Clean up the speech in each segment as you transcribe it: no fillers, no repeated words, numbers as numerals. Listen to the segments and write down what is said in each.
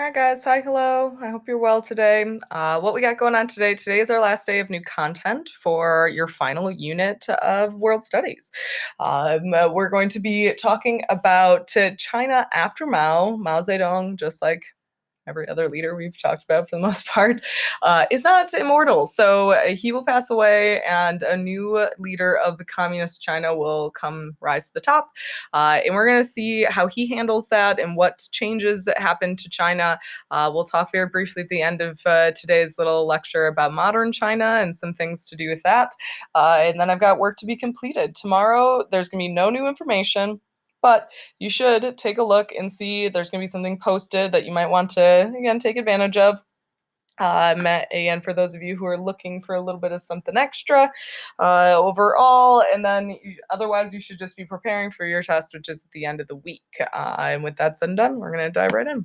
All right, guys. Hi, hello. I hope you're well today. What we got going on today? Today is our last day of new content for your final unit of World Studies. We're going to be talking about China after Mao Zedong, just like every other leader we've talked about for the most part, is not immortal. So he will pass away, and a new leader of the communist China will come rise to the top. And we're going to see how he handles that and what changes happen to China. We'll talk very briefly at the end of today's little lecture about modern China and some things to do with that. And then I've got work to be completed. Tomorrow, there's going to be no new information. But you should take a look and see there's going to be something posted that you might want to, again, take advantage of. And for those of you who are looking for a little bit of something extra overall, and then otherwise you should just be preparing for your test, which is at the end of the week. And with that said and done, we're going to dive right in.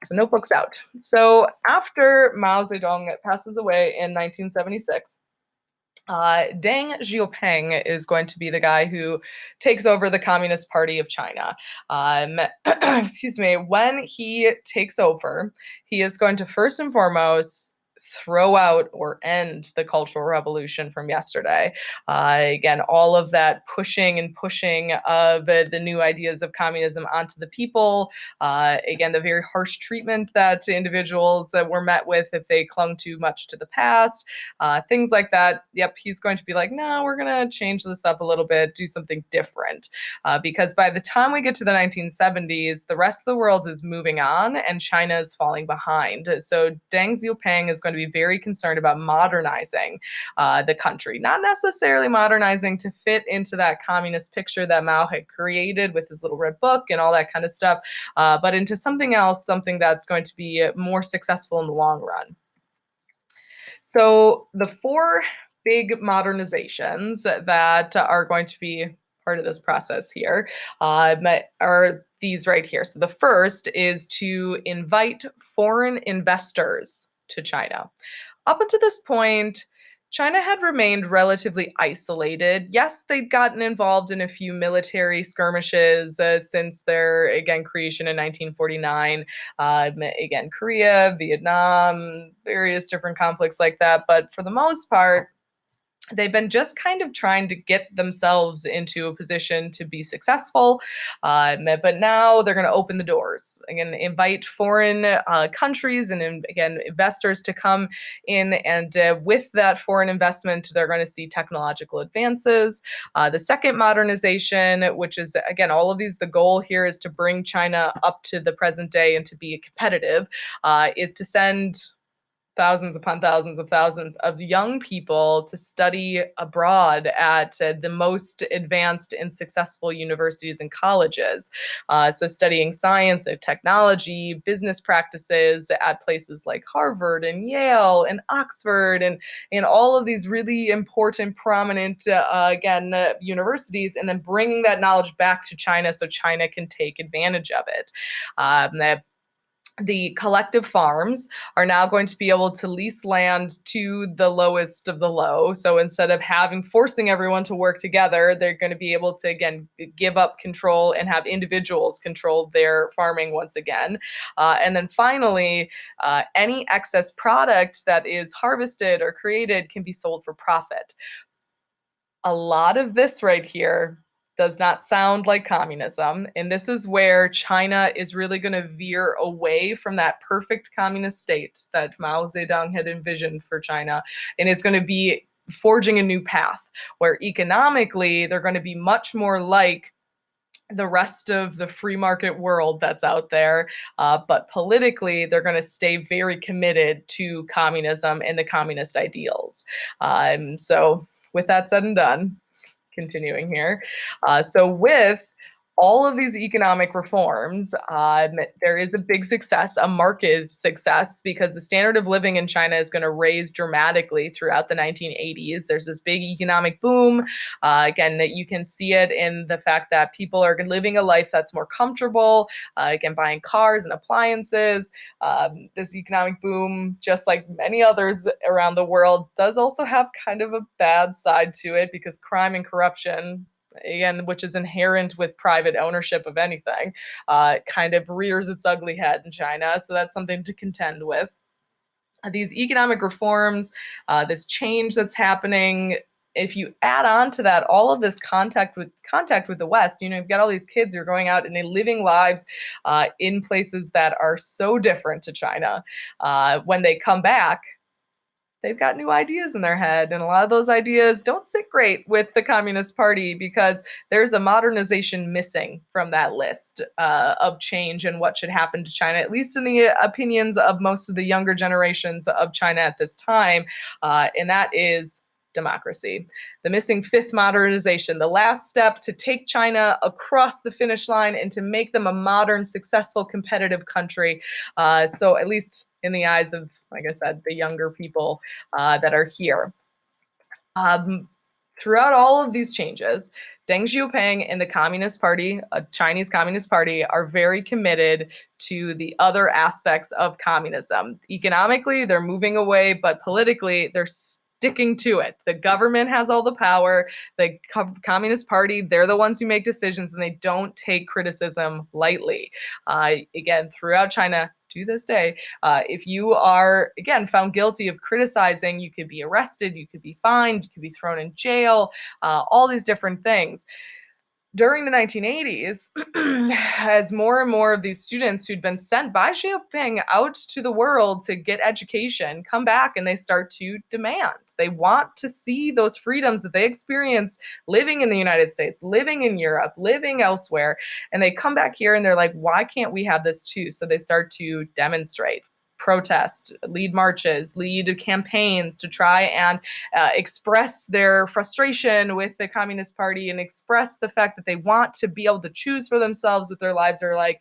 So notebooks out. So after Mao Zedong passes away in 1976, Deng Xiaoping is going to be the guy who takes over the Communist Party of China. Excuse me. When he takes over, he is going to first and foremost throw out or end the Cultural Revolution from yesterday. Again, all of that pushing and pushing of the new ideas of communism onto the people. Again, the very harsh treatment that individuals were met with if they clung too much to the past. Things like that. Yep, he's going to be like, no, we're going to change this up a little bit, do something different. Because by the time we get to the 1970s, the rest of the world is moving on and China is falling behind. So Deng Xiaoping is going to be very concerned about modernizing the country, not necessarily modernizing to fit into that communist picture that Mao had created with his little red book and all that kind of stuff, but into something else, something that's going to be more successful in the long run. So the four big modernizations that are going to be part of this process here are these right here. So the first is to invite foreign investors to China. Up until this point, China had remained relatively isolated. Yes, they'd gotten involved in a few military skirmishes since their, again, creation in 1949. Again, Korea, Vietnam, various different conflicts like that. But for the most part, they've been just kind of trying to get themselves into a position to be successful. But now they're going to open the doors, again, invite foreign countries and, again, investors to come in. And with that foreign investment, they're going to see technological advances. The second modernization, which is, again, all of these, the goal here is to bring China up to the present day and to be competitive, is to send thousands upon thousands of young people to study abroad at the most advanced and successful universities and colleges. So studying science and technology, business practices at places like Harvard and Yale and Oxford and all of these really important, prominent, universities, and then bringing that knowledge back to China so China can take advantage of it. The collective farms are now going to be able to lease land to the lowest of the low. So instead of forcing everyone to work together, they're going to be able to, again, give up control and have individuals control their farming once again. And then finally, any excess product that is harvested or created can be sold for profit. A lot of this right here does not sound like communism. And this is where China is really going to veer away from that perfect communist state that Mao Zedong had envisioned for China and is going to be forging a new path where economically they're going to be much more like the rest of the free market world that's out there. But politically, they're going to stay very committed to communism and the communist ideals. So with that said and done, continuing here. So with all of these economic reforms, there is a big success, a market success, because the standard of living in China is going to raise dramatically throughout the 1980s. There's this big economic boom. Again, that you can see it in the fact that people are living a life that's more comfortable, again, buying cars and appliances. This economic boom, just like many others around the world, does also have kind of a bad side to it because crime and corruption, again, which is inherent with private ownership of anything, kind of rears its ugly head in China. So that's something to contend with. These economic reforms, this change that's happening. If you add on to that all of this contact with the West, you've got all these kids who are going out and they're living lives in places that are so different to China. When they come back, they've got new ideas in their head, and a lot of those ideas don't sit great with the Communist Party because there's a modernization missing from that list of change and what should happen to China, at least in the opinions of most of the younger generations of China at this time, and that is democracy. The missing fifth modernization, the last step to take China across the finish line and to make them a modern, successful, competitive country. So at least in the eyes of, like I said, the younger people that are here. Throughout all of these changes, Deng Xiaoping and the Communist Party, Chinese Communist Party, are very committed to the other aspects of communism. Economically, they're moving away, but politically, they're sticking to it. The government has all the power. The Communist Party, they're the ones who make decisions, and they don't take criticism lightly. Again, throughout China, to this day, if you are, again, found guilty of criticizing, you could be arrested, you could be fined, you could be thrown in jail, all these different things. During the 1980s, as more and more of these students who'd been sent by Xi Jinping out to the world to get education come back and they start to demand. They want to see those freedoms that they experienced living in the United States, living in Europe, living elsewhere. And they come back here and they're like, why can't we have this too? So they start to demonstrate, protest, lead marches, lead campaigns to try and express their frustration with the Communist Party and express the fact that they want to be able to choose for themselves what their lives are like,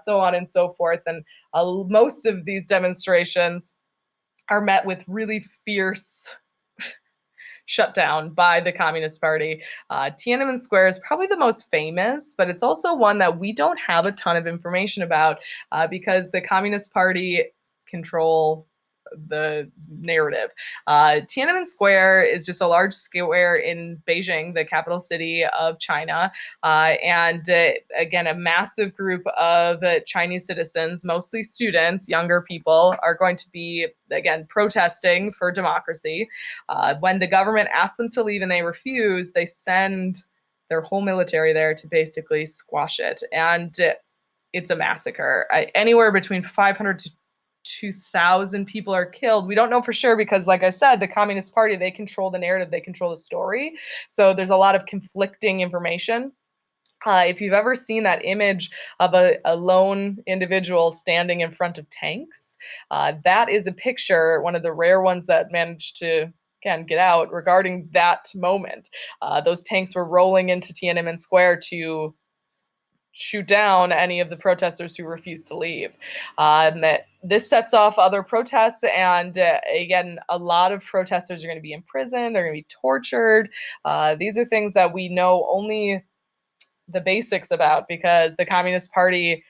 so on and so forth. And most of these demonstrations are met with really fierce shut down by the Communist Party. Tiananmen Square is probably the most famous, but it's also one that we don't have a ton of information about because the Communist Party control the narrative. Tiananmen Square is just a large square in Beijing, the capital city of China, and again, a massive group of Chinese citizens, mostly students, younger people, are going to be, again, protesting for democracy. When the government asks them to leave and they refuse, they send their whole military there to basically squash it. And it's a massacre. Anywhere between 500 to 2,000 people are killed. We don't know for sure because, like I said, the Communist Party, they control the narrative, they control the story. So there's a lot of conflicting information. If you've ever seen that image of a lone individual standing in front of tanks, that is a picture, one of the rare ones that managed to, again, get out regarding that moment. Those tanks were rolling into Tiananmen Square to shoot down any of the protesters who refuse to leave. This sets off other protests, and again, a lot of protesters are going to be in prison, they're going to be tortured. These are things that we know only the basics about because the Communist Party,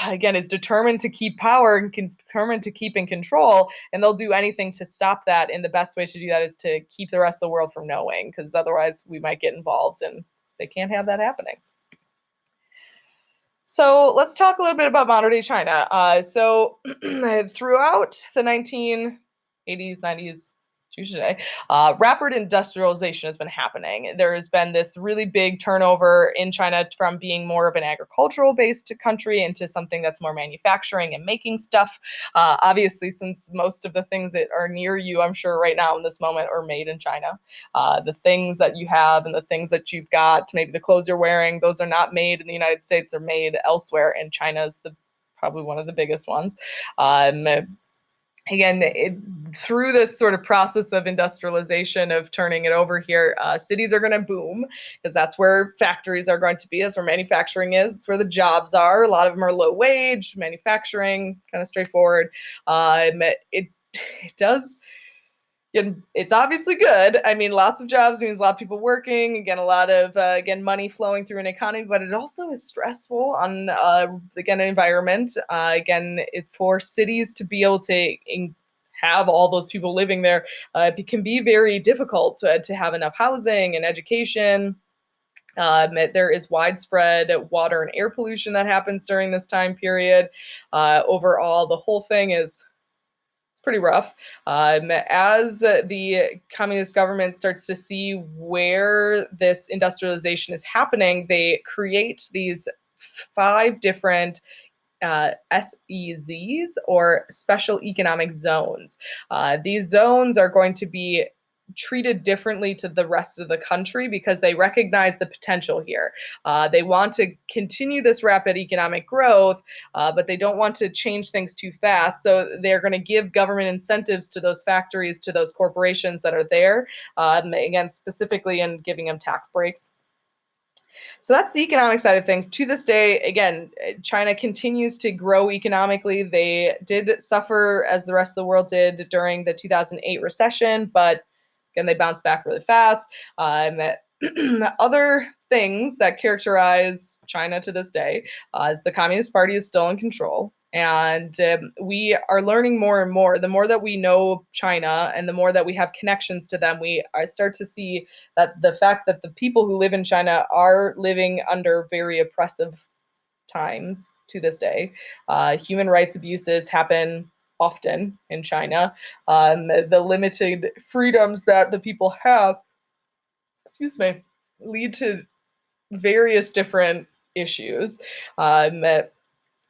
again, is determined to keep power and determined to keep in control, and they'll do anything to stop that, and the best way to do that is to keep the rest of the world from knowing, because otherwise we might get involved, and they can't have that happening. So let's talk a little bit about modern day China. Throughout the 1980s, 90s, today, rapid industrialization has been happening. There has been this really big turnover in China from being more of an agricultural-based country into something that's more manufacturing and making stuff. Obviously, since most of the things that are near you, I'm sure right now in this moment, are made in China. The things that you have and the things that you've got, maybe the clothes you're wearing, those are not made in the United States, they're made elsewhere, and China is probably one of the biggest ones. Again, through this sort of process of industrialization, of turning it over here, cities are going to boom because that's where factories are going to be. That's where manufacturing is. It's where the jobs are. A lot of them are low wage, manufacturing, kind of straightforward. It does. It's obviously good. I mean, lots of jobs means a lot of people working. Again, a lot of money flowing through an economy, but it also is stressful on an environment. For cities to be able to have all those people living there, it can be very difficult to have enough housing and education. There is widespread water and air pollution that happens during this time period. Overall, the whole thing is pretty rough. As the communist government starts to see where this industrialization is happening, they create these 5 different SEZs, or special economic zones. These zones are going to be treated differently to the rest of the country because they recognize the potential here. They want to continue this rapid economic growth, but they don't want to change things too fast. So they're going to give government incentives to those factories, to those corporations that are there, again, specifically in giving them tax breaks. So that's the economic side of things. To this day, again, China continues to grow economically. They did suffer, as the rest of the world did, during the 2008 recession, but again, they bounced back really fast. Other things that characterize China to this day is the Communist Party is still in control. And we are learning more and more. The more that we know China and the more that we have connections to them, I start to see that the fact that the people who live in China are living under very oppressive times to this day. Human rights abuses happen often in China. The limited freedoms that the people have, excuse me, lead to various different issues.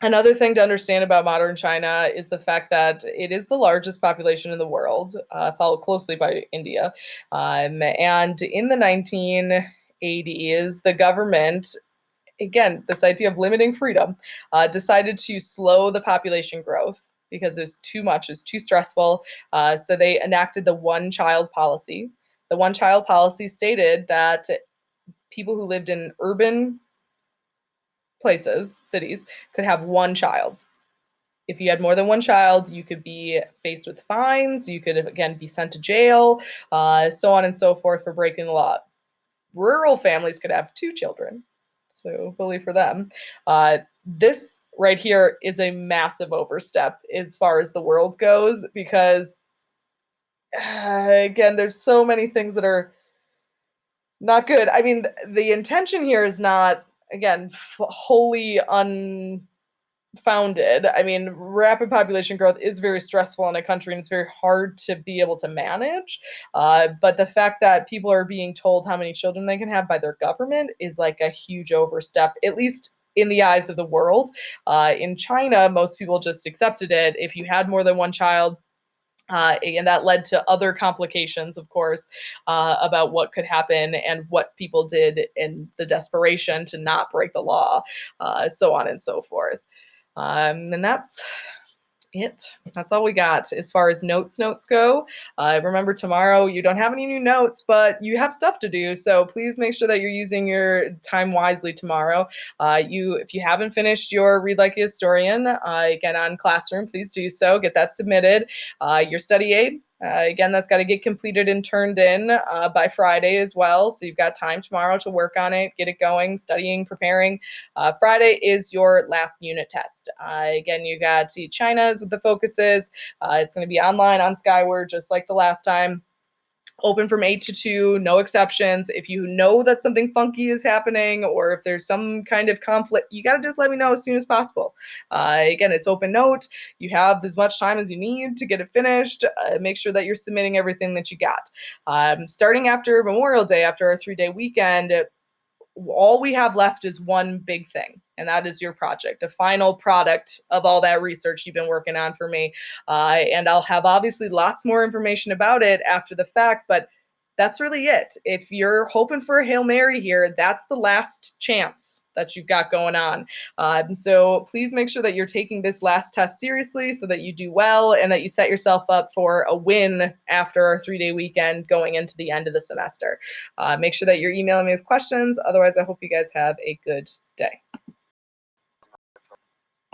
Another thing to understand about modern China is the fact that it is the largest population in the world, followed closely by India. And in the 1980s, the government, again, this idea of limiting freedom, decided to slow the population growth because it's too much, it's too stressful. So they enacted the one-child policy. The one-child policy stated that people who lived in urban places, cities, could have one child. If you had more than one child, you could be faced with fines. You could, again, be sent to jail, so on and so forth for breaking the law. Rural families could have 2 children, so bully for them. This right here is a massive overstep as far as the world goes because, again, there's so many things that are not good. I mean, the intention here is not, again, wholly unfounded. I mean, rapid population growth is very stressful in a country and it's very hard to be able to manage. But the fact that people are being told how many children they can have by their government is like a huge overstep, at least in the eyes of the world. In China, most people just accepted it. If you had more than one child, and that led to other complications, of course, about what could happen and what people did in the desperation to not break the law, so on and so forth. And that's it. That's all we got as far as notes go. Remember, tomorrow you don't have any new notes, but you have stuff to do. So please make sure that you're using your time wisely tomorrow. If you haven't finished your Read Like a Historian, again on Classroom, please do so. Get that submitted. Your study aid, again, that's got to get completed and turned in by Friday as well. So you've got time tomorrow to work on it, get it going, studying, preparing. Friday is your last unit test. Again, you got China's with the focuses. It's going to be online on Skyward, just like the last time. Open from 8 to 2, no exceptions. If you know that something funky is happening or if there's some kind of conflict, you got to just let me know as soon as possible. Again, it's open note. You have as much time as you need to get it finished. Make sure that you're submitting everything that you got. Starting after Memorial Day, after our 3-day weekend, all we have left is one big thing, and that is your project, a final product of all that research you've been working on for me. And I'll have obviously lots more information about it after the fact, but that's really it. If you're hoping for a Hail Mary here, that's the last chance that you've got going on. So please make sure that you're taking this last test seriously so that you do well and that you set yourself up for a win after our 3-day weekend going into the end of the semester. Make sure that you're emailing me with questions. Otherwise, I hope you guys have a good day.